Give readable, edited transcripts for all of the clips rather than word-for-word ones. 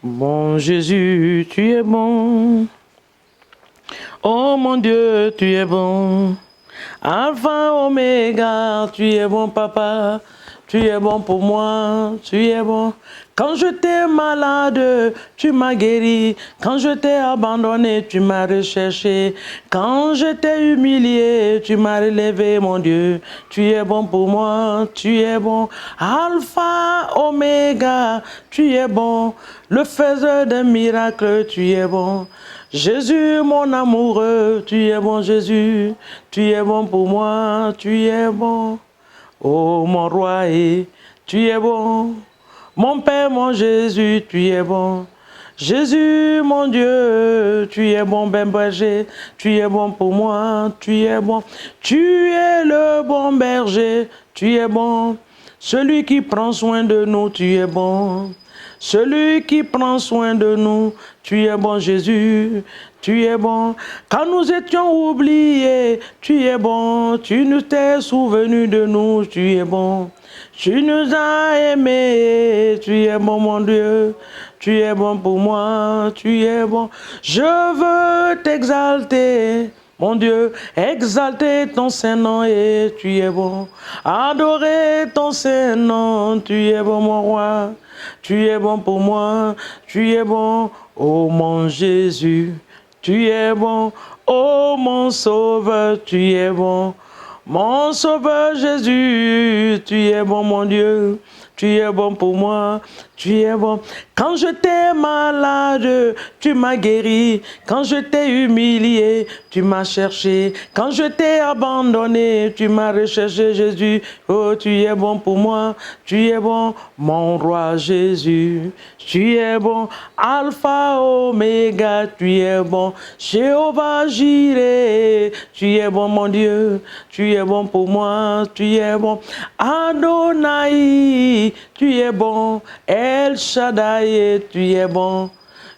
Bon Jésus, tu es bon. Oh mon Dieu, tu es bon. Alpha, Oméga, tu es bon papa. Tu es bon pour moi, tu es bon. Quand j'étais malade, tu m'as guéri. Quand je t'ai abandonné, tu m'as recherché. Quand j'étais humilié, tu m'as relevé, mon Dieu. Tu es bon pour moi, tu es bon. Alpha, Oméga, tu es bon. Le faiseur des miracles, tu es bon. Jésus, mon amoureux, tu es bon, Jésus. Tu es bon pour moi, tu es bon. Oh mon roi, tu es bon. Mon Père, mon Jésus, tu es bon. Jésus, mon Dieu, tu es bon, ben berger. Tu es bon pour moi, tu es bon. Tu es le bon berger, tu es bon. Celui qui prend soin de nous, tu es bon. Celui qui prend soin de nous, tu es bon Jésus, tu es bon. Quand nous étions oubliés, tu es bon. Tu nous t'es souvenu de nous, tu es bon. Tu nous as aimés, tu es bon mon Dieu. Tu es bon pour moi, tu es bon. Je veux t'exalter. Mon Dieu, exalter ton Saint-Nom et tu es bon. Adorer ton Saint-Nom, tu es bon mon roi. Tu es bon pour moi, tu es bon, oh mon Jésus. Tu es bon, oh mon Sauveur, tu es bon. Mon Sauveur Jésus, tu es bon mon Dieu. Tu es bon pour moi, tu es bon. Quand j'étais malade, tu m'as guéri. Quand je t'ai humilié, tu m'as cherché. Quand je t'ai abandonné, tu m'as recherché, Jésus. Oh, tu es bon pour moi, tu es bon, mon roi Jésus. Tu es bon, Alpha, Oméga, tu es bon. Jéhovah Jireh, tu es bon, mon Dieu. Tu es bon pour moi, tu es bon. Adonai, tu es bon. El Shaddai, tu es bon.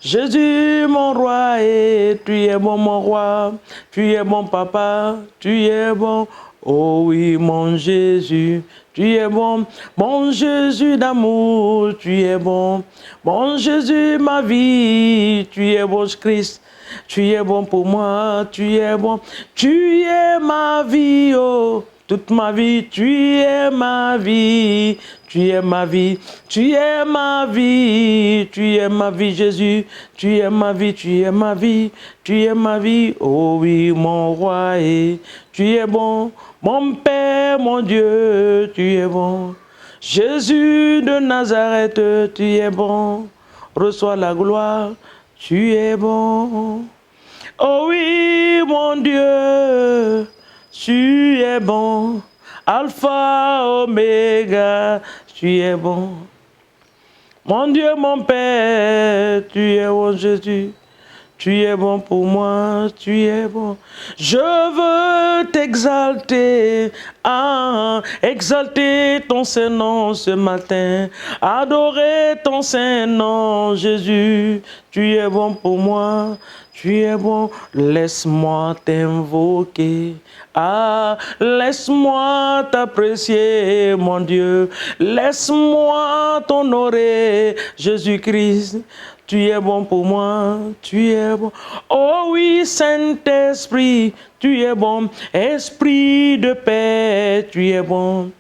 Jésus, mon roi, et tu es bon, mon roi. Tu es bon, papa, tu es bon. Oh oui, mon Jésus, tu es bon. Mon Jésus d'amour, tu es bon. Mon Jésus, ma vie, tu es bon, Christ. Tu es bon pour moi, tu es bon. Tu es ma vie, oh. Toute ma vie, tu es ma vie, tu es ma vie, tu es ma vie, tu es ma vie, Jésus, tu es ma vie, tu es ma vie, tu es ma vie, oh oui, mon roi, et tu es bon, mon Père, mon Dieu, tu es bon. Jésus de Nazareth, tu es bon, reçois la gloire, tu es bon. Oh oui, mon Dieu, tu es bon, Alpha, Oméga, tu es bon. Mon Dieu, mon Père, tu es bon, Jésus. Tu es bon pour moi, tu es bon. Je veux t'exalter, exalter ton Saint-Nom ce matin. Adorer ton Saint-Nom, Jésus. Tu es bon pour moi, tu es bon. Laisse-moi t'invoquer. Ah, laisse-moi t'apprécier, mon Dieu. Laisse-moi t'honorer, Jésus-Christ. Tu es bon pour moi, tu es bon. Oh oui, Saint-Esprit, tu es bon. Esprit de paix, tu es bon.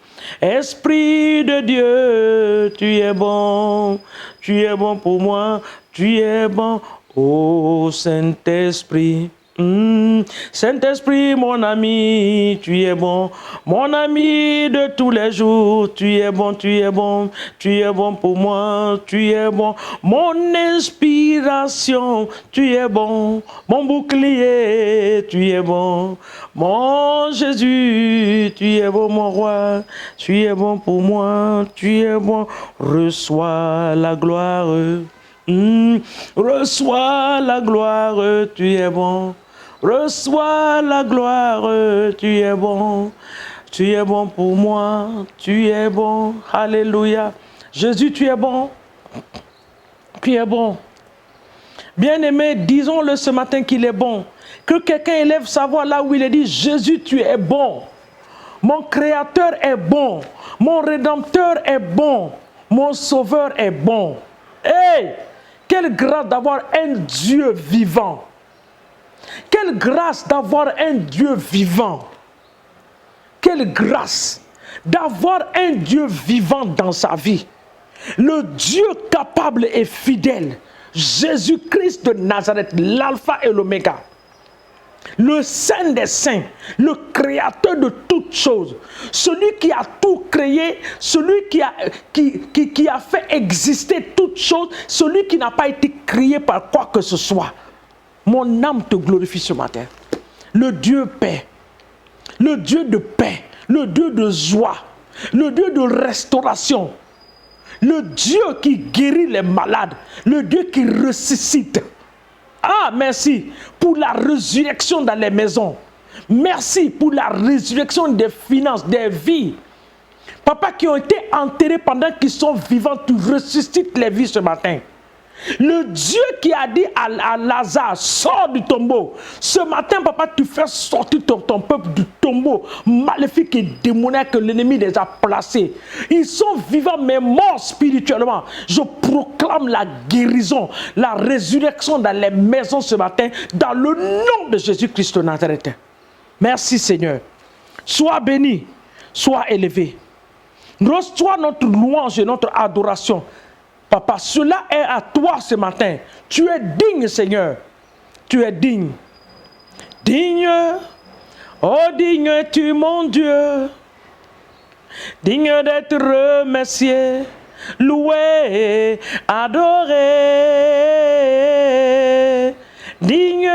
Esprit de Dieu, tu es bon. Tu es bon pour moi, tu es bon. Oh Saint-Esprit. Saint-Esprit, mon ami, tu es bon. Mon ami de tous les jours, tu es bon, tu es bon. Tu es bon pour moi, tu es bon. Mon inspiration, tu es bon. Mon bouclier, tu es bon. Mon Jésus, tu es bon, mon roi. Tu es bon pour moi, tu es bon. Reçois la gloire. Reçois la gloire, tu es bon. Reçois la gloire, tu es bon. Tu es bon pour moi, tu es bon. Alléluia. Jésus, tu es bon. Tu es bon. Bien-aimé, disons-le ce matin qu'il est bon. Que quelqu'un élève sa voix là où il est dit, Jésus, tu es bon. Mon Créateur est bon. Mon Rédempteur est bon. Mon Sauveur est bon. Hey! Quelle grâce d'avoir un Dieu vivant. Quelle grâce d'avoir un Dieu vivant. Quelle grâce d'avoir un Dieu vivant dans sa vie. Le Dieu capable et fidèle. Jésus-Christ de Nazareth, l'alpha et l'oméga. Le Saint des Saints, le créateur de toutes choses, celui qui a tout créé, celui qui a fait exister toutes choses, celui qui n'a pas été créé par quoi que ce soit. Mon âme te glorifie ce matin. Le Dieu paix, le Dieu de paix, le Dieu de joie, le Dieu de restauration, le Dieu qui guérit les malades, le Dieu qui ressuscite. Ah, merci pour la résurrection dans les maisons. Merci pour la résurrection des finances, des vies. Papa, qui ont été enterrés pendant qu'ils sont vivants, tu ressuscites les vies ce matin. Le Dieu qui a dit à Lazare, sors du tombeau. Ce matin, papa, tu fais sortir ton peuple du tombeau maléfique et démoniaque que l'ennemi les a placés. Ils sont vivants mais morts spirituellement. Je proclame la guérison, la résurrection dans les maisons ce matin, dans le nom de Jésus-Christ de Nazareth. Merci Seigneur. Sois béni, sois élevé. Reçois notre louange et notre adoration. Papa, cela est à toi ce matin. Tu es digne, Seigneur. Tu es digne. Digne, oh digne es-tu mon Dieu. Digne d'être remercié, loué, adoré. Digne,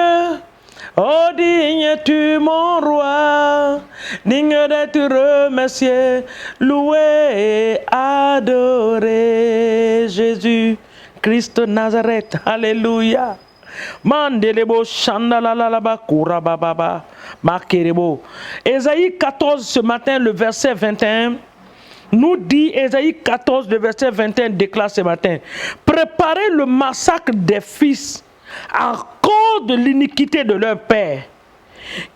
oh digne es-tu mon roi. Digne d'être remercié, loué, adoré. Jésus, Christ de Nazareth, alléluia. Mandelebo shandalalaba kurababa makerebo. Ésaïe 14 ce matin, le verset 21, nous dit, Ésaïe 14, le verset 21 déclare ce matin, préparez le massacre des fils à cause de l'iniquité de leur père,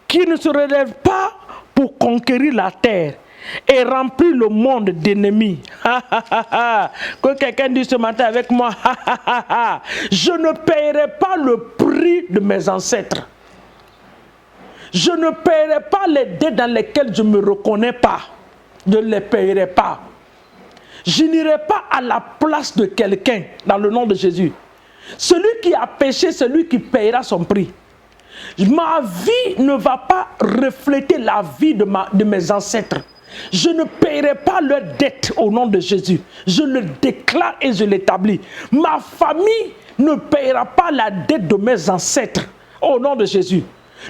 qui ne se relèvent pas pour conquérir la terre et remplir le monde d'ennemis. Que quelqu'un dise ce matin avec moi, je ne paierai pas le prix de mes ancêtres. Je ne paierai pas les dettes dans lesquelles je ne me reconnais pas. Je ne les paierai pas. Je n'irai pas à la place de quelqu'un dans le nom de Jésus. Celui qui a péché, celui qui paiera son prix. Ma vie ne va pas refléter la vie de mes ancêtres. Je ne paierai pas leurs dettes au nom de Jésus. Je le déclare et je l'établis. Ma famille ne paiera pas la dette de mes ancêtres au nom de Jésus.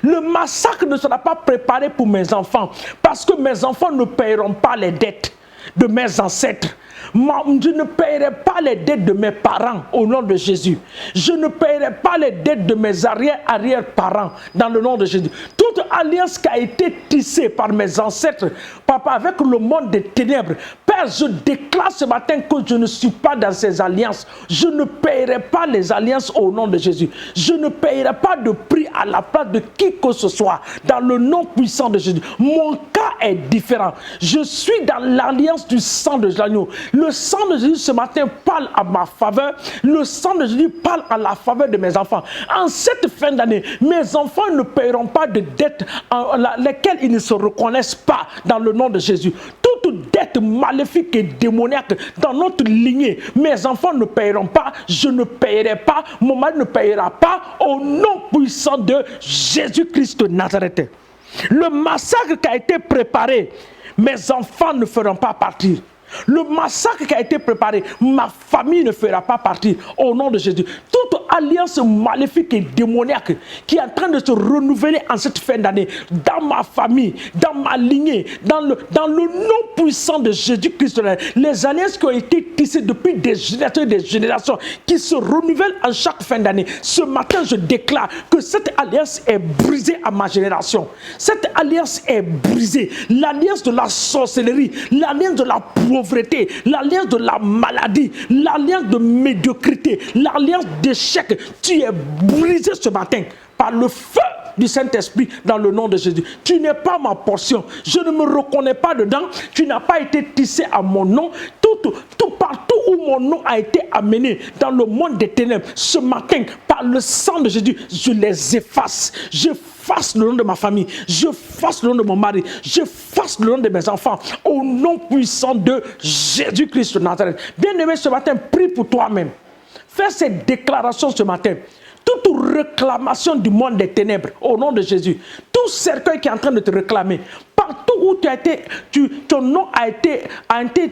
Le massacre ne sera pas préparé pour mes enfants parce que mes enfants ne paieront pas les dettes de mes ancêtres. Je ne paierai pas les dettes de mes parents au nom de Jésus. Je ne paierai pas les dettes de mes arrière-parents dans le nom de Jésus. Toute alliance qui a été tissée par mes ancêtres, papa, avec le monde des ténèbres, Père, je déclare ce matin que je ne suis pas dans ces alliances. Je ne paierai pas les alliances au nom de Jésus. Je ne paierai pas de prix à la place de qui que ce soit dans le nom puissant de Jésus. Mon cas est différent. Je suis dans l'alliance du sang de l'agneau. Le sang de Jésus ce matin parle à ma faveur. Le sang de Jésus parle à la faveur de mes enfants. En cette fin d'année, mes enfants ne paieront pas de dettes lesquelles ils ne se reconnaissent pas dans le nom de Jésus. Toute dette maléfique et démoniaque dans notre lignée, mes enfants ne paieront pas, je ne paierai pas, mon mari ne paiera pas, au nom puissant de Jésus-Christ de Nazareth. Le massacre qui a été préparé, mes enfants ne feront pas partir. Le massacre qui a été préparé, ma famille ne fera pas partir au nom de Jésus. Toute alliance maléfique et démoniaque qui est en train de se renouveler en cette fin d'année, dans ma famille, dans ma lignée, dans le nom puissant de Jésus-Christ, les alliances qui ont été tissées depuis des générations, qui se renouvellent en chaque fin d'année. Ce matin, je déclare que cette alliance est brisée à ma génération. Cette alliance est brisée. L'alliance de la sorcellerie, l'alliance de la pauvreté, l'alliance de la maladie, l'alliance de médiocrité, l'alliance d'échec, tu es brisé ce matin par le feu du Saint-Esprit dans le nom de Jésus. Tu n'es pas ma portion. Je ne me reconnais pas dedans. Tu n'as pas été tissé à mon nom. Tout partout où mon nom a été amené dans le monde des ténèbres, ce matin, par le sang de Jésus, je les efface. J'efface le nom de ma famille, j'efface le nom de mon mari, j'efface le nom de mes enfants, au nom puissant de Jésus-Christ de Nazareth. Bien-aimé, ce matin, prie pour toi-même. Fais cette déclaration ce matin. Toute réclamation du monde des ténèbres, au nom de Jésus, tout cercueil qui est en train de te réclamer, partout où tu as été, ton nom a été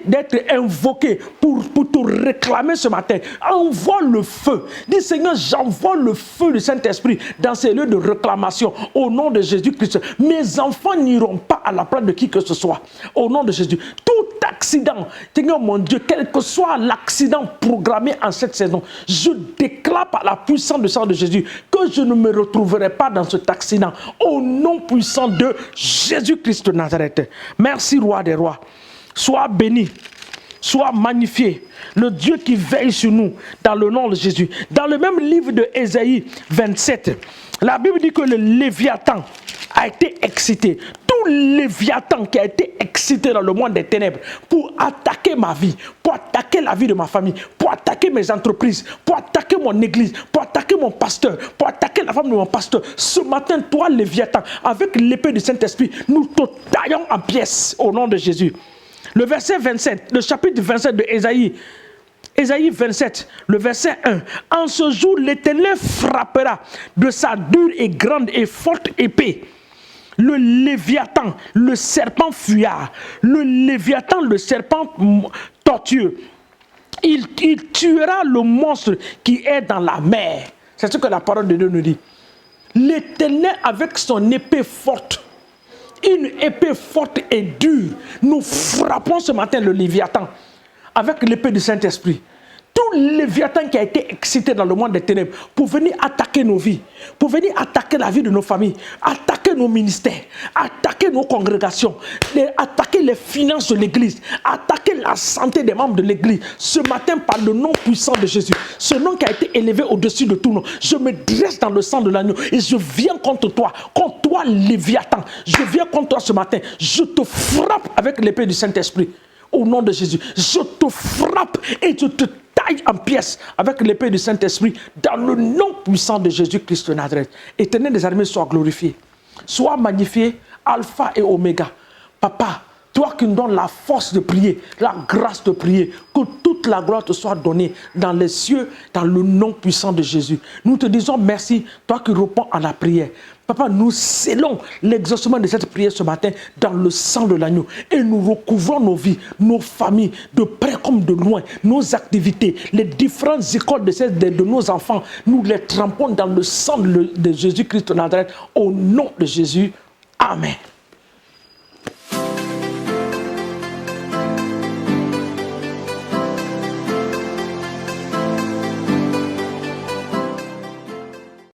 d'être invoqué pour te réclamer ce matin, envoie le feu. Dis Seigneur, j'envoie le feu du Saint-Esprit dans ces lieux de réclamation, au nom de Jésus-Christ. Mes enfants n'iront pas à la place de qui que ce soit, au nom de Jésus. Tout accident, Seigneur mon Dieu, quel que soit l'accident programmé en cette saison, je déclare par la puissance du sang de Jésus que je ne me retrouverai pas dans cet accident, au nom puissant de Jésus-Christ de Nazareth. Merci, roi des rois. Sois béni, sois magnifié, le Dieu qui veille sur nous, dans le nom de Jésus. Dans le même livre de Ésaïe 27, la Bible dit que le Léviathan a été excité. Tout Léviathan qui a été excité dans le monde des ténèbres pour attaquer ma vie, pour attaquer la vie de ma famille, pour attaquer mes entreprises, pour attaquer mon église, pour attaquer mon pasteur, pour attaquer la femme de mon pasteur. Ce matin, toi, Léviathan, avec l'épée du Saint-Esprit, nous te taillons en pièces au nom de Jésus. Le verset 27, le chapitre 27 de Ésaïe 27, le verset 1. En ce jour, l'Éternel frappera de sa dure et grande et forte épée le Léviathan, le serpent fuyard, le Léviathan, le serpent tortueux. Il tuera le monstre qui est dans la mer. C'est ce que la parole de Dieu nous dit. L'Éternel, avec son épée forte, une épée forte et dure, nous frappons ce matin le Léviathan avec l'épée du Saint-Esprit. Tout Léviathan qui a été excité dans le monde des ténèbres pour venir attaquer nos vies, pour venir attaquer la vie de nos familles, attaquer nos ministères, attaquer nos congrégations, attaquer les finances de l'église, attaquer la santé des membres de l'église. Ce matin, par le nom puissant de Jésus, ce nom qui a été élevé au-dessus de tout nom, je me dresse dans le sang de l'agneau et je viens contre toi Léviathan. Je viens contre toi ce matin, je te frappe avec l'épée du Saint-Esprit. Au nom de Jésus, je te frappe et je te taille en pièces avec l'épée du Saint-Esprit dans le nom puissant de Jésus-Christ de Nazareth. Éternel des armées, sois glorifié, sois magnifié, Alpha et Oméga. Papa, toi qui nous donnes la force de prier, la grâce de prier, que toute la gloire te soit donnée dans les cieux, dans le nom puissant de Jésus. Nous te disons merci, toi qui réponds à la prière. Papa, nous scellons l'exaucement de cette prière ce matin dans le sang de l'agneau et nous recouvrons nos vies, nos familles, de près comme de loin, nos activités, les différentes écoles de nos enfants, nous les trempons dans le sang de Jésus-Christ de Nazareth, au nom de Jésus. Amen.